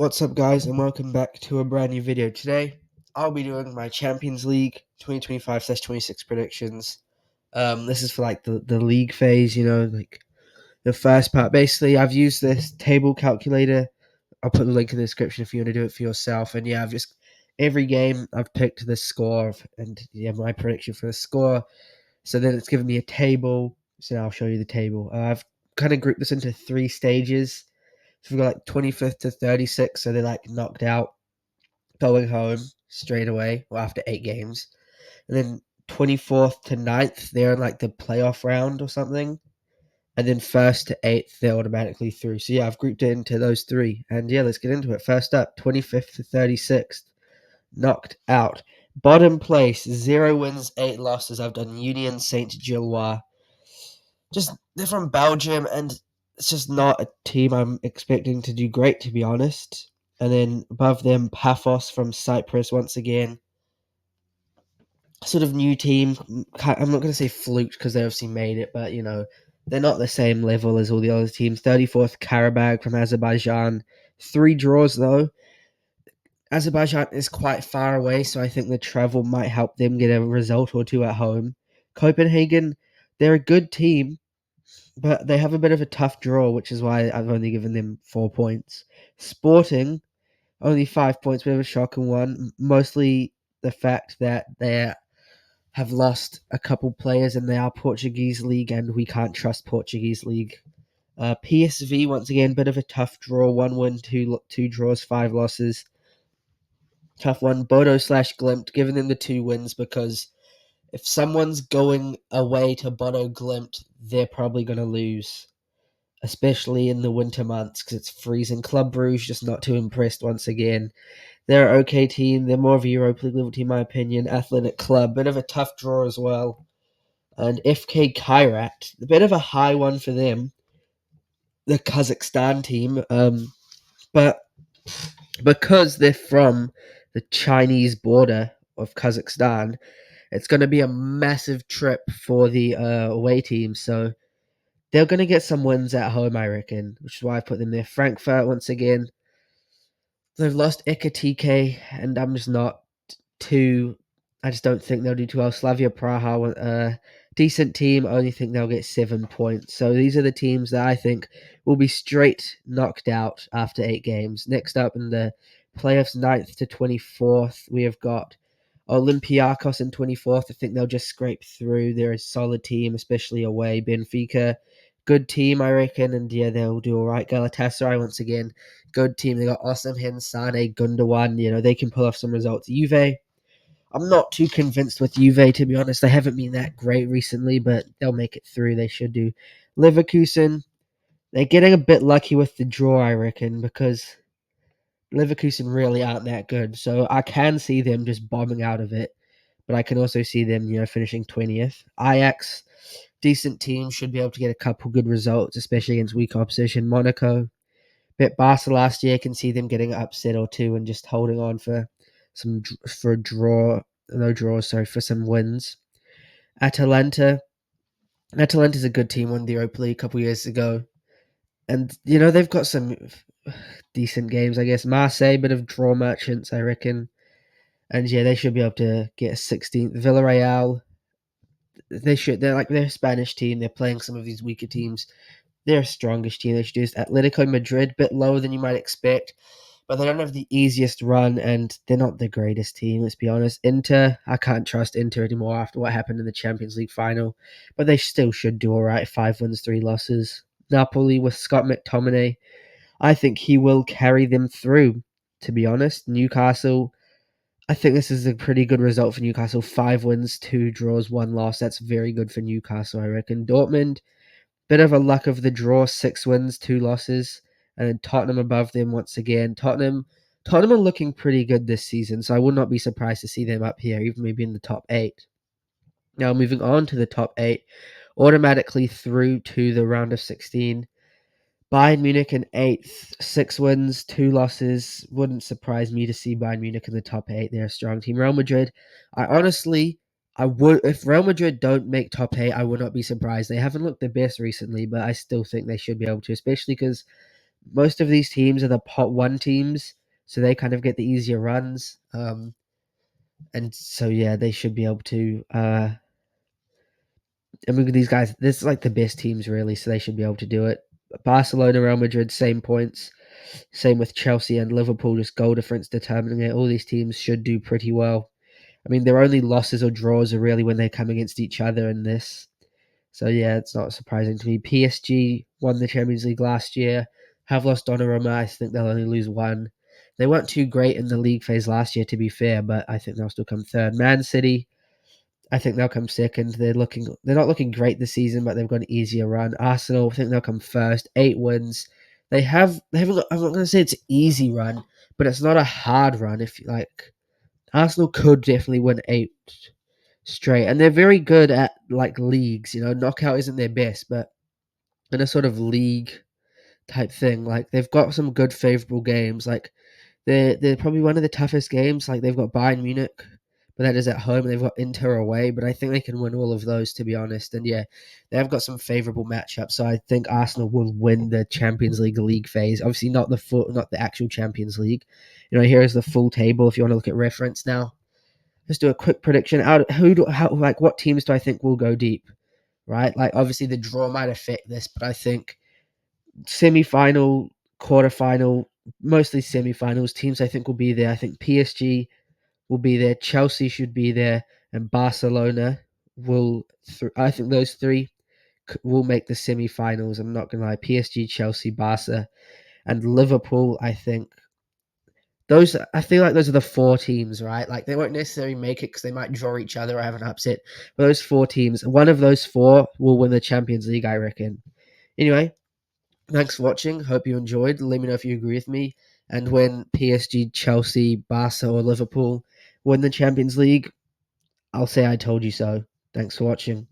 What's up, guys, and welcome back to a brand new video. Today, I'll be doing my Champions League 2025/26 predictions. This is for like the league phase, like the first part. Basically, I've used this table calculator. I'll put the link in the description if you want to do it for yourself. And yeah, I've just every game I've picked the score and my prediction for the score. So then it's given me a table. So I'll show you the table. I've kind of grouped this into three stages. So we've got like 25th to 36, so they're like knocked out, going home straight away, well, after 8 games. And then 24th to 9th, they're in like the playoff round or something. And then 1st to 8th, they're automatically through. So yeah, I've grouped it into those three. And yeah, let's get into it. First up, 25th to 36th, knocked out. Bottom place, 0 wins, 8 losses. I've done Union Saint Gilloise. Just they're from Belgium, and it's just not a team I'm expecting to do great, to be honest. And then above them, Paphos from Cyprus once again. Sort of new team. I'm not going to say fluked because they obviously made it, but they're not the same level as all the other teams. 34th, Karabag from Azerbaijan. 3 draws though. Azerbaijan is quite far away, so I think the travel might help them get a result or two at home. Copenhagen, they're a good team, but they have a bit of a tough draw, which is why I've only given them 4 points. Sporting, only 5 points, bit of a shocking one. Mostly the fact that they have lost a couple players in our Portuguese league, and we can't trust Portuguese league. PSV, once again, bit of a tough draw. 1 win, two draws, 5 losses. Tough one. Bodo/Glimt, giving them the 2 wins because if someone's going away to Bodo Glimt, they're probably going to lose, especially in the winter months because it's freezing. Club Brugge just not too impressed once again. They're an okay team. They're more of a Europa League level team, in my opinion. Athletic Club, bit of a tough draw as well. And FK Kairat, a bit of a high one for them, the Kazakhstan team. But because they're from the Chinese border of Kazakhstan, it's going to be a massive trip for the away team. So they're going to get some wins at home, I reckon, which is why I put them there. Frankfurt, once again, they've lost Ekatike, and I'm just not too. I just don't think they'll do too well. Slavia Praha, decent team. I only think they'll get 7 points. So these are the teams that I think will be straight knocked out after 8 games. Next up in the playoffs, 9th to 24th, we have got Olympiacos in 24th. I think they'll just scrape through. They're a solid team, especially away. Benfica, good team, I reckon. And yeah, they'll do all right. Galatasaray, once again, good team. They got Osimhen, Sane, Gundogan. They can pull off some results. Juve, I'm not too convinced with Juve, to be honest. They haven't been that great recently, but they'll make it through. They should do. Leverkusen, they're getting a bit lucky with the draw, I reckon, because Leverkusen really aren't that good. So I can see them just bombing out of it, but I can also see them, finishing 20th. Ajax, decent team, should be able to get a couple good results, especially against weak opposition. Monaco, bit Barca last year, can see them getting an upset or two and just holding on for a draw, no draws, sorry, for some wins. Atalanta's a good team, won the Europa League a couple years ago. And, they've got some decent games, I guess. Marseille, bit of draw merchants, I reckon. And yeah, they should be able to get a 16th. Villarreal, they're a Spanish team. They're playing some of these weaker teams. They're a strongish team. They should do this. Atletico Madrid, bit lower than you might expect, but they don't have the easiest run, and they're not the greatest team, let's be honest. Inter, I can't trust Inter anymore after what happened in the Champions League final, but they still should do all right. 5 wins, 3 losses. Napoli with Scott McTominay, I think he will carry them through, to be honest. Newcastle, I think this is a pretty good result for Newcastle. 5 wins, 2 draws, 1 loss. That's very good for Newcastle, I reckon. Dortmund, bit of a luck of the draw, 6 wins, 2 losses. And then Tottenham above them once again. Tottenham are looking pretty good this season, so I would not be surprised to see them up here, even maybe in the top 8. Now, moving on to the top 8, automatically through to the round of 16. Bayern Munich in 8th, 6 wins, 2 losses. Wouldn't surprise me to see Bayern Munich in the top 8. They're a strong team. Real Madrid, I would, if Real Madrid don't make top 8, I would not be surprised. They haven't looked the best recently, but I still think they should be able to, especially because most of these teams are the pot one teams, so they kind of get the easier runs. And so yeah, they should be able to. I mean, these guys, this is like the best teams really, so they should be able to do it. Barcelona, Real Madrid, same points. Same with Chelsea and Liverpool, just goal difference determining it. All these teams should do pretty well. I mean, their only losses or draws are really when they come against each other in this. So yeah, it's not surprising to me. PSG won the Champions League last year. Have lost Donnarumma. I think they'll only lose one. They weren't too great in the league phase last year, to be fair, but I think they'll still come third. Man City, I think they'll come second. They're not looking great this season, but they've got an easier run. Arsenal, I think they'll come first. 8 wins. They haven't got, I'm not gonna say it's an easy run, but it's not a hard run. If like Arsenal could definitely win 8 straight. And they're very good at like leagues, knockout isn't their best, but in a sort of league type thing, like they've got some good favorable games. Like they're probably one of the toughest games. Like they've got Bayern Munich, but that is at home, and they've got Inter away. But I think they can win all of those, to be honest. And yeah, they have got some favorable matchups. So I think Arsenal will win the Champions League phase. Obviously, not the actual Champions League. Here is the full table if you want to look at reference now. Let's do a quick prediction. What teams do I think will go deep? Right, like obviously the draw might affect this, but I think semi-final, quarter-final, mostly semi-finals teams I think will be there. I think PSG will be there, Chelsea should be there, and Barcelona will. I think those three will make the semi-finals. I'm not gonna lie, PSG, Chelsea, Barca, and Liverpool. I feel like those are the 4 teams, right? Like they won't necessarily make it because they might draw each other or have an upset. But those 4 teams, one of those 4 will win the Champions League, I reckon. Anyway, thanks for watching. Hope you enjoyed. Let me know if you agree with me. And when PSG, Chelsea, Barca, or Liverpool win the Champions League, I'll say I told you so. Thanks for watching.